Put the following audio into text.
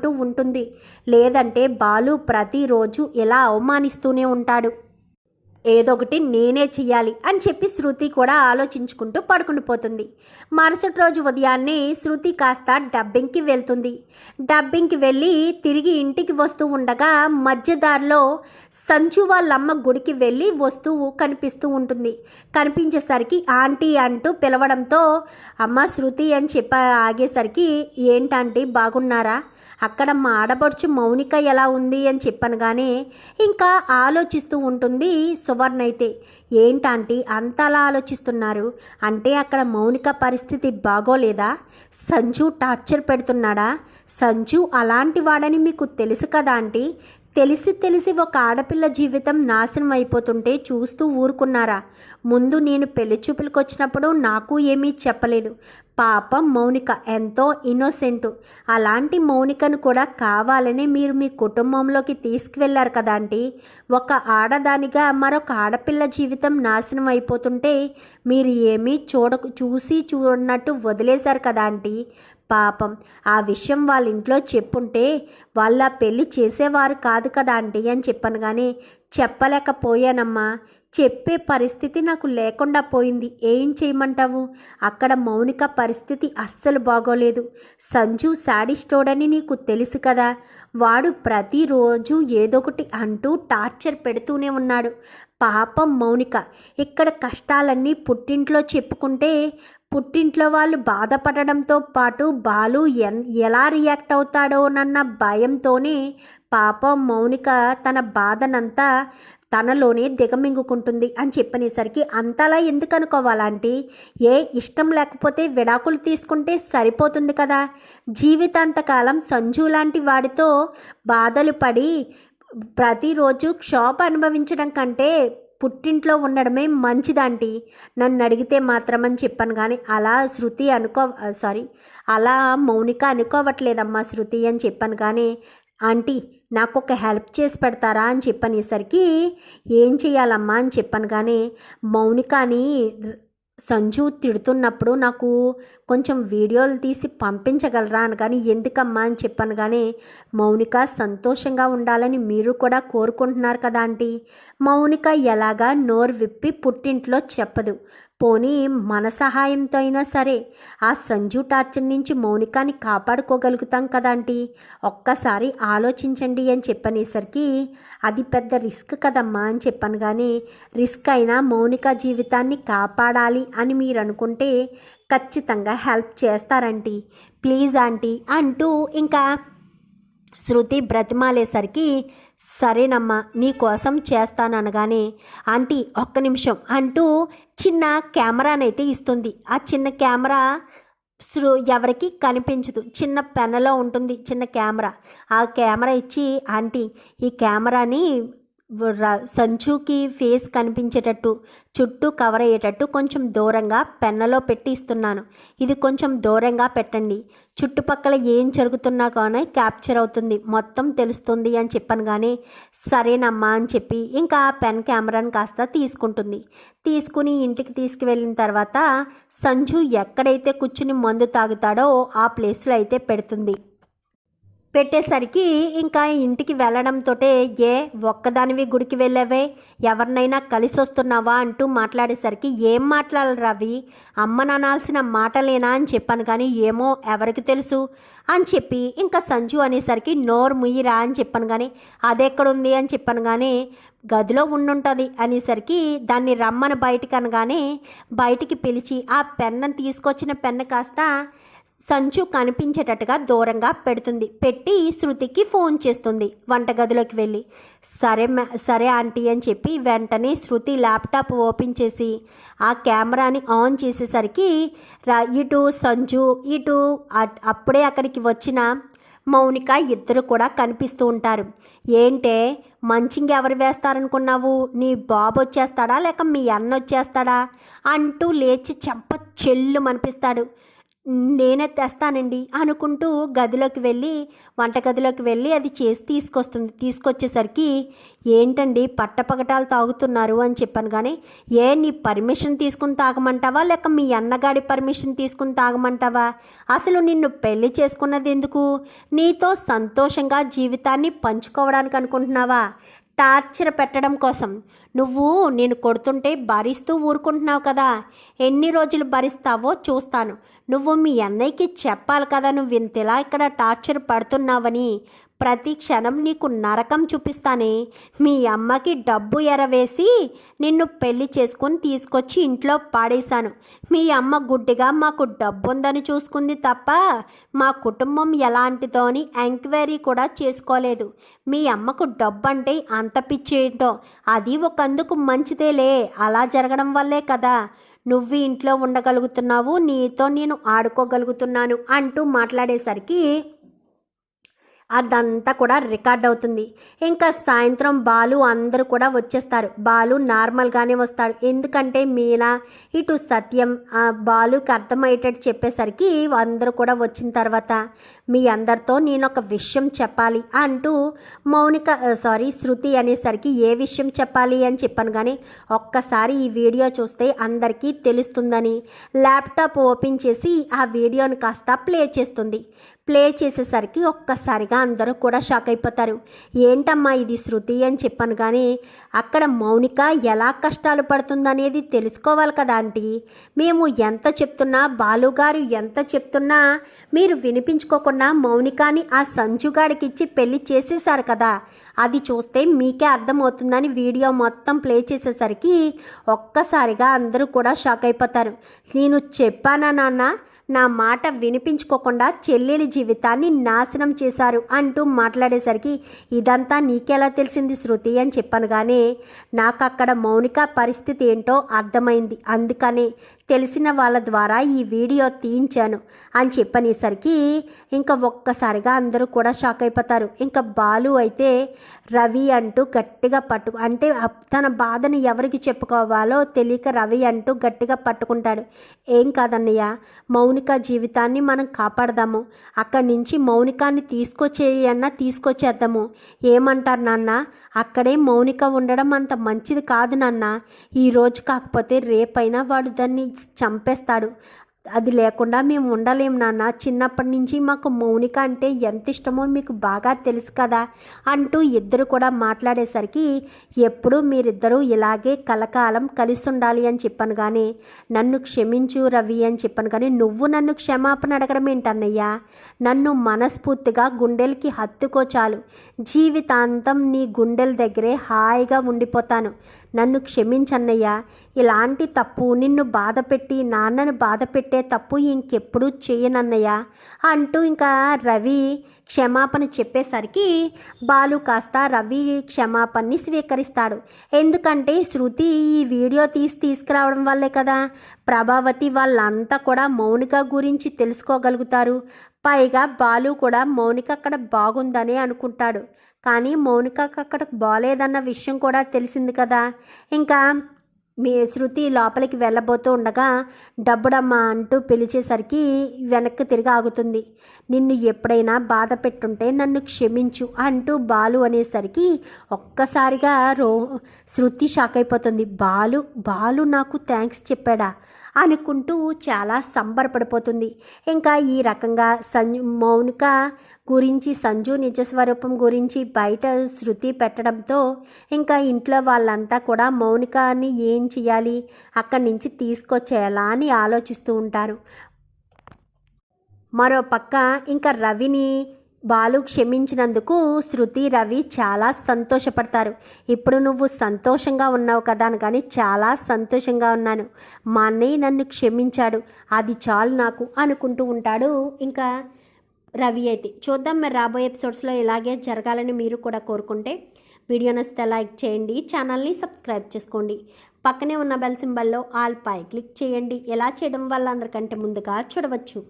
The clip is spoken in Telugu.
అంటూ ఉంటుంది. లేదంటే బాలు ప్రతిరోజు ఇలా అవమానిస్తూనే ఉంటాడు. ఏదో ఒకటి నేనే చెయ్యాలి అని చెప్పి శృతి కూడా ఆలోచించుకుంటూ పడుకుని పోతుంది. మరుసటి రోజు ఉదయాన్నే శృతి కాస్త డబ్బింగ్కి వెళ్తుంది. డబ్బింగ్కి వెళ్ళి తిరిగి ఇంటికి వస్తూ ఉండగా మధ్యదారిలో సంజు వాళ్ళమ్మ గుడికి వెళ్ళి వస్తూ కనిపిస్తూ ఉంటుంది. కనిపించేసరికి ఆంటీ అంటూ పిలవడంతో అమ్మ శృతి అని చెప్పి ఆగేసరికి ఏంటంటే బాగున్నారా, అక్కడ మా ఆడపడుచు మౌనిక ఎలా ఉంది అని చెప్పనగానే ఇంకా ఆలోచిస్తూ ఉంటుంది సువర్ణ అయితే. ఏంటంటే అంతలా ఆలోచిస్తున్నారు అంటే అక్కడ మౌనిక పరిస్థితి బాగోలేదా, సంజు టార్చర్ పెడుతున్నాడా, సంజు అలాంటి వాడని మీకు తెలుసు కదా ఆంటీ, తెలిసి ఒక ఆడపిల్ల జీవితం నాశనం అయిపోతుంటే చూస్తూ ఊరుకున్నారా, ముందు నేను పెళ్లి చూపులకు వచ్చినప్పుడు నాకు ఏమీ చెప్పలేదు, పాపం మౌనిక ఎంతో ఇన్నోసెంటు, అలాంటి మౌనికను కూడా కావాలని మీరు మీ కుటుంబంలోకి తీసుకువెళ్ళారు కదా ఆంటీ, ఒక ఆడదానిగా మరొక ఆడపిల్ల జీవితం నాశనం అయిపోతుంటే మీరు ఏమీ చూడనట్టు వదిలేశారు కదా ఆంటీ, పాపం ఆ విషయం వాళ్ళ ఇంట్లో చెప్పుంటే వాళ్ళ పెళ్ళి చేసేవారు కాదు కదా ఆంటీ అని చెప్పాను. కానీ చెప్పలేకపోయానమ్మా, చెప్పే పరిస్థితి నాకు లేకుండా పోయింది, ఏం చేయమంటావు, అక్కడ మౌనిక పరిస్థితి అస్సలు బాగోలేదు, సంజు శాడిస్టోడని నీకు తెలుసు కదా, వాడు ప్రతిరోజు ఏదో ఒకటి అంటూ టార్చర్ పెడుతూనే ఉన్నాడు, పాపం మౌనిక ఇక్కడ కష్టాలన్నీ పుట్టింట్లో చెప్పుకుంటే పుట్టింట్లో వాళ్ళు బాధపడడంతో పాటు బాలు ఎలా రియాక్ట్ అవుతాడోనన్న భయంతోనే పాపం మౌనిక తన బాధనంతా తనలోనే దిగమింగుకుంటుంది అని చెప్పనేసరికి అంతలా ఎందుకు అనుకోవాలంటే ఇష్టం లేకపోతే విడాకులు తీసుకుంటే సరిపోతుంది కదా, జీవితాంతకాలం సంజు లాంటి వాడితో బాధలు పడి ప్రతిరోజు క్షోభ అనుభవించడం కంటే పుట్టింట్లో ఉండడమే మంచిదంటీ, నన్ను అడిగితే మాత్రం అని చెప్పాను. కానీ అలా శృతి అలా మౌనిక అనుకోవట్లేదమ్మా శృతి అని చెప్పాను. కానీ ఆంటీ నాకు ఒక హెల్ప్ చేసి పెడతారా అని చెప్పనేసరికి ఏం చేయాలమ్మా అని చెప్పాను. కానీ మౌనికని సంజు తిడుతున్నప్పుడు నాకు కొంచెం వీడియోలు తీసి పంపించగలరా అని. కానీ ఎందుకమ్మా అని చెప్పాను. కానీ మౌనిక సంతోషంగా ఉండాలని మీరు కూడా కోరుకుంటున్నారు కదా ఆంటీ, మౌనిక ఎలాగా నోరు విప్పి పుట్టింట్లో చెప్పదు, పోనీ మన సహాయంతో అయినా సరే ఆ సంజు టార్చర్ నుంచి మౌనికాని కాపాడుకోగలుగుతాం కదా ఆంటీ, ఒక్కసారి ఆలోచించండి అని చెప్పనేసరికి అది పెద్ద రిస్క్ కదమ్మా అని చెప్పాను. కానీ రిస్క్ అయినా మౌనిక జీవితాన్ని కాపాడాలి అని మీరు అనుకుంటే ఖచ్చితంగా హెల్ప్ చేస్తారంటీ, ప్లీజ్ ఆంటీ అంటూ ఇంకా శృతి బ్రతిమాలేసరికి సరేనమ్మా నీ కోసం చేస్తాననగానే ఆంటీ ఒక్క నిమిషం అంటూ చిన్న కెమెరానైతే ఇస్తుంది. ఆ చిన్న కెమెరా ఎవరికి కనిపించదు, చిన్న పెన్నులో ఉంటుంది చిన్న కెమెరా. ఆ కెమెరా ఇచ్చి ఆంటీ ఈ కెమెరాని సంచుకి ఫేస్ కనిపించేటట్టు చుట్టూ కవర్ అయ్యేటట్టు కొంచెం దూరంగా పెన్నులో పెట్టి ఇస్తున్నాను, ఇది కొంచెం దూరంగా పెట్టండి, చుట్టుపక్కల ఏం జరుగుతున్నా కానీ క్యాప్చర్ అవుతుంది, మొత్తం తెలుస్తుంది అని చెప్పాను. కానీ సరేనమ్మా అని చెప్పి ఇంకా పెన్ కెమెరాని కాస్త తీసుకుంటుంది. తీసుకుని ఇంటికి తీసుకువెళ్ళిన తర్వాత సంజు ఎక్కడైతే కూర్చుని మందు తాగుతాడో ఆ ప్లేస్లో అయితే పెడుతుంది. పెట్టేసరికి ఇంకా ఇంటికి వెళ్ళడంతో ఒక్కదానివి గుడికి వెళ్ళావే, ఎవరినైనా కలిసి వస్తున్నావా అంటూ మాట్లాడేసరికి ఏం మాట్లాడాలి రవి, అమ్మ నానాల్సిన మాటలేనా అని చెప్పాను. కానీ ఏమో ఎవరికి తెలుసు అని చెప్పి ఇంకా సంజు అనేసరికి నోరు ముయ్యిరా అని చెప్పాను. కానీ అదెక్కడుంది అని చెప్పాను. కానీ గదిలో ఉండుంటుంది అనేసరికి దాన్ని రమ్మని బయటికి అనగానే బయటికి పిలిచి ఆ పెన్నుని తీసుకొచ్చిన పెన్ను కాస్త సంచు కనిపించేటట్టుగా దూరంగా పెడుతుంది. పెట్టి శృతికి ఫోన్ చేస్తుంది వంటగదిలోకి వెళ్ళి. సరే ఆంటీ అని చెప్పి వెంటనే శృతి ల్యాప్టాప్ ఓపెన్ చేసి ఆ కెమెరాని ఆన్ చేసేసరికి ఇటు సంజు ఇటు అప్పుడే అక్కడికి వచ్చిన మౌనిక ఇద్దరు కూడా కనిపిస్తూ ఉంటారు. ఏంటే మంచింగ్ ఎవరు వేస్తారనుకున్నావు, నీ బాబు వచ్చేస్తాడా లేక మీ అన్న వచ్చేస్తాడా అంటూ లేచి చెంప చెల్లు మనిపిస్తాడు. నేనే తెస్తానండి అనుకుంటూ వంటగదిలోకి వెళ్ళి అది చేసి తీసుకొచ్చేసరికి ఏంటండి పట్టపగటాలు తాగుతున్నారు అని చెప్పాను. కానీ నీ పర్మిషన్ తీసుకుని తాగమంటావా లేక మీ అన్నగాడి పర్మిషన్ తీసుకుని తాగమంటావా? అసలు నిన్ను పెళ్లి చేసుకున్నది ఎందుకు? నీతో సంతోషంగా జీవితాన్ని పంచుకోవడానికి అనుకుంటున్నావా? టార్చర్ పెట్టడం కోసం. నేను కొడుతుంటే భరిస్తూ ఊరుకుంటున్నావు కదా, ఎన్ని రోజులు భరిస్తావో చూస్తాను. నువ్వు మీ అన్నయ్యకి చెప్పాలి కదా నువ్వు ఇంతలా ఇక్కడ టార్చర్ పడుతున్నావని. ప్రతి క్షణం నీకు నరకం చూపిస్తానే. మీ అమ్మకి డబ్బు ఎరవేసి నిన్ను పెళ్లి చేసుకుని తీసుకొచ్చి ఇంట్లో పాడేశాను. మీ అమ్మ గుడ్డిగా మాకు డబ్బు ఉందని చూసుకుంది తప్ప మా కుటుంబం ఎలాంటిదో అని ఎంక్వైరీ కూడా చేసుకోలేదు. మీ అమ్మకు డబ్బు అంటే అంత పిచ్చేంటో, అది ఒకందుకు మంచిదేలే. అలా జరగడం వల్లే కదా నువ్వు ఇంట్లో ఉండగలుగుతున్నావు, నీతో నేను ఆడుకోగలుగుతున్నాను అంటూ మాట్లాడేసరికి అదంతా కూడా రికార్డ్ అవుతుంది. ఇంకా సాయంత్రం బాలు అందరూ కూడా వచ్చేస్తారు. బాలు నార్మల్గానే వస్తాడు. ఎందుకంటే మీనా ఇటు సత్యం బాలుకి అర్థమయ్యేటట్టు చెప్పేసరికి అందరూ కూడా వచ్చిన తర్వాత మీ అందరితో నేను ఒక విషయం చెప్పాలి అంటూ శృతి అనేసరికి ఏ విషయం చెప్పాలి అని చెప్పాను. కానీ ఒక్కసారి ఈ వీడియో చూస్తే అందరికీ తెలుస్తుందని ల్యాప్టాప్ ఓపెన్ చేసి ఆ వీడియోని కాస్త ప్లే చేసేసరికి ఒక్కసారిగా అందరూ కూడా షాక్ అయిపోతారు. ఏంటమ్మా ఇది శృతి అని చెప్పాను. కానీ అక్కడ మౌనిక ఎలా కష్టాలు పడుతుందనేది తెలుసుకోవాలి కదా ఆంటీ. మేము ఎంత చెప్తున్నా, బాలుగారు ఎంత చెప్తున్నా మీరు వినిపించుకోకుండా మౌనికాని ఆ సంజుగాడికి ఇచ్చి పెళ్లి చేసేశారు కదా. అది చూస్తే మీకే అర్థమవుతుందని వీడియో మొత్తం ప్లే చేసేసరికి ఒక్కసారిగా అందరూ కూడా షాక్ అయిపోతారు. నేను చెప్పానా నాన్న, నా మాట వినిపించుకోకుండా చెల్లెలి జీవితాన్ని నాశనం చేశారు అంటూ మాట్లాడేసరికి ఇదంతా నీకెలా తెలిసింది శృతి అని చెప్పాను. కానీ నాకు అక్కడ మౌనిక పరిస్థితి ఏంటో అర్థమైంది. అందుకనే తెలిసిన వాళ్ళ ద్వారా ఈ వీడియో తీయించాను అని చెప్పనేసరికి ఇంకా ఒక్కసారిగా అందరూ కూడా షాక్ అయిపోతారు. ఇంకా బాలు అయితే రవి అంటూ గట్టిగా అంటే తన బాధను ఎవరికి చెప్పుకోవాలో తెలియక రవి అంటూ గట్టిగా పట్టుకుంటాడు. ఏం కాదన్నయ్య, మౌనిక జీవితాన్ని మనం కాపాడదాము. అక్కడి నుంచి మౌనికాన్ని తీసుకొచ్చేద్దాము. ఏమంటారు నాన్న? అక్కడే మౌనిక ఉండడం అంత మంచిది కాదు నాన్న. ఈరోజు కాకపోతే రేపైనా వాడు దాన్ని చంపేస్తాడు. అది లేకుండా మేము ఉండలేం నాన్న. చిన్నప్పటి నుంచి మాకు మౌనిక అంటే ఎంత ఇష్టమో మీకు బాగా తెలుసు కదా అంటూ ఇద్దరు కూడా మాట్లాడేసరికి ఎప్పుడు మీరిద్దరూ ఇలాగే కలకాలం కలిసి ఉండాలి అని చెప్పాను. కానీ నన్ను క్షమించు రవి అని చెప్పాను. కానీ నువ్వు నన్ను క్షమాపణ అడగడం ఏంటన్నయ్యా? నన్ను మనస్ఫూర్తిగా గుండెలకి హత్తుకో చాలు. జీవితాంతం నీ గుండెల దగ్గరే హాయిగా ఉండిపోతాను. నన్ను క్షమించన్నయ్యా. ఇలాంటి తప్పు, నిన్ను బాధపెట్టి నాన్నను బాధపెట్టే తప్పు ఇంకెప్పుడు చేయనన్నయ్యా అంటూ ఇంకా రవి క్షమాపణ చెప్పేసరికి బాలు కాస్త రవి క్షమాపణని స్వీకరిస్తాడు. ఎందుకంటే శృతి ఈ వీడియో తీసుకురావడం వల్లే కదా ప్రభావతి వాళ్ళంతా కూడా మౌనిక గురించి తెలుసుకోగలుగుతారు. పైగా బాలు కూడా మౌనిక అక్కడ బాగుందని అనుకుంటాడు. కానీ మౌనికకు అక్కడ బాలేదన్న విషయం కూడా తెలిసింది కదా. ఇంకా శృతి లోపలికి వెళ్ళబోతూ ఉండగా డబ్బుడమ్మా అంటూ పిలిచేసరికి వెనక్కి తిరిగి ఆగుతుంది. నిన్ను ఎప్పుడైనా బాధ పెట్టుంటే నన్ను క్షమించు అంటూ బాలు అనేసరికి ఒక్కసారిగా శృతి షాక్ అయిపోతుంది. బాలు నాకు థ్యాంక్స్ చెప్పాడా అనుకుంటూ చాలా సంబరపడిపోతుంది. ఇంకా ఈ రకంగా మౌనిక గురించి, సంజు నిజస్వరూపం గురించి బయట శృతి పెట్టడంతో ఇంకా ఇంట్లో వాళ్ళంతా కూడా మౌనికని ఏం చేయాలి, అక్కడి నుంచి తీసుకొచ్చేయాలా అని ఆలోచిస్తూ ఉంటారు. మరో పక్క ఇంకా రవిని బాలు క్షమించినందుకు శృతి రవి చాలా సంతోషపడతారు. ఇప్పుడు నువ్వు సంతోషంగా ఉన్నావు కదా అని. కానీ చాలా సంతోషంగా ఉన్నాను, మా అన్నయ్య నన్ను క్షమించాడు, అది చాలు నాకు అనుకుంటూ ఉంటాడు ఇంకా రవి అయితే. చూద్దాం మరి రాబోయే ఎపిసోడ్స్లో ఇలాగే జరగాలని మీరు కూడా కోరుకుంటే వీడియో నచ్చితే లైక్ చేయండి, ఛానల్ని సబ్స్క్రైబ్ చేసుకోండి, పక్కనే ఉన్న బెల్ సింబల్లో ఆల్ పై క్లిక్ చేయండి. ఎలా చేయడం వల్ల అందరికంటే ముందుగా చూడవచ్చు.